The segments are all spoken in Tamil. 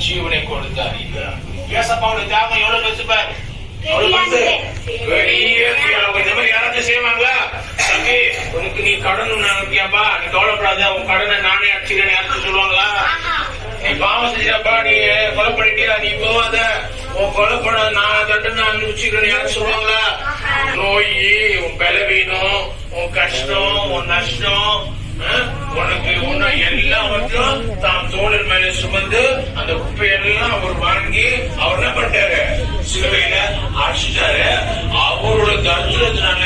ஜீவனை கொடுத்தார். ஏசப்பாவோட தியாகம் எவ்வளவு பெருசு பாரு. இந்த மாதிரி யாராவது செய்வாங்களா? தம்பி உனக்கு நீ கடன் நினைக்கியாப்பா, நீ கவலைப்படாத, உன் கடனை நானே அடிச்சுக்கிறேன் யாருன்னு சொல்லுவாங்களா? நீ பாவம் செஞ்சாப்பா, நீ கொலை பண்ணிட்டியா, நீ போவாத, உன் கொலை பண்ண நான் தண்டனை அனுபவிச்சுக்கிறேன் யாரும் சொல்லுவாங்களா? நோய், உன் பலவீனம், உன் கஷ்டம், உன் நஷ்டம், உனக்கு உன்னை எல்லாவற்றும் தாம் தோளின் மேல சுமந்து அந்த குப்பையெல்லாம் அவர் வாங்கி அவர் என்ன பண்ணிட்டாரு? சிலுவையில அடிச்சுட்டாரு. அவரோட தர்ஜனத்தினால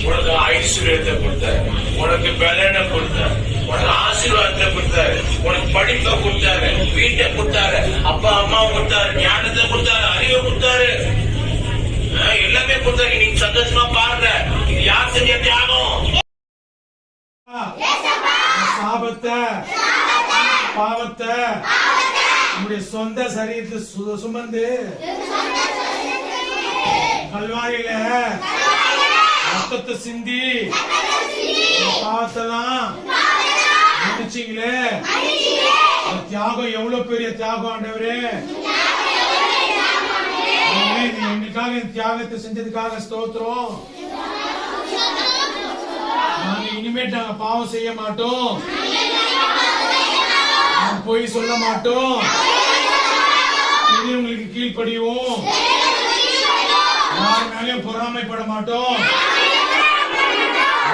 உனக்கு ஐஸ்வர்யத்தை கொடுத்தாரு, உனக்கு பலனை கொடுத்தாரு, உனக்கு ஆசீர்வாதத்தை கொடுத்தாரு, உனக்கு படிப்பை கொடுத்தாரு, வீட்டை கொடுத்தாரு, அப்பா அம்மா கொடுத்தாரு, ஞானத்தை கொடுத்தாரு, அறிவை கொடுத்தாரு, எல்லாமே கொடுத்தாரு. நீங்க சந்தோஷமா பாருங்க. இது யார் செஞ்ச தியாகம்? பாவத்தை நம்முடைய சொந்த சரீரத்தை சுமந்து கல்வாரியில ரத்தத்தை சிந்தி பாவத்தெல்லாம் நினைச்சீங்களே, தியாகம் எவ்வளவு பெரிய தியாகம் ஆண்டவரே. எங்களுக்காக தியாகத்தை செஞ்சதுக்காக ஸ்தோத்திரம். நாங்க இனிமேல் நாங்க பாவம் செய்ய மாட்டோம், பொய் சொல்ல மாட்டோம், உங்களுக்கு கீழ்ப்படிவோம், யார் மேலேயும் பொறாமைப்பட மாட்டோம்,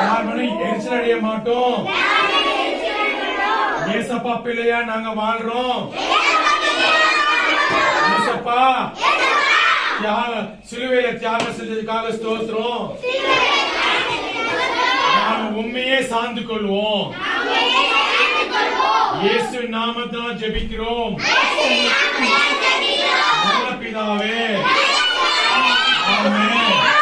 யார் மேலேயும் எரிச்சல் அடைய மாட்டோம். ஏசப்பா பிள்ளையா நாங்க வாழ்றோம். ஏசப்பா சிலுவையில தியாகம் செஞ்சதுக்காக ஸ்தோத்திரம். நாங்க உண்மையே சார்ந்து கொள்வோம். இயேசு நாமத்தினால் ஜெபிக்கிறோம் நல்ல பிதாவே, ஆமென்.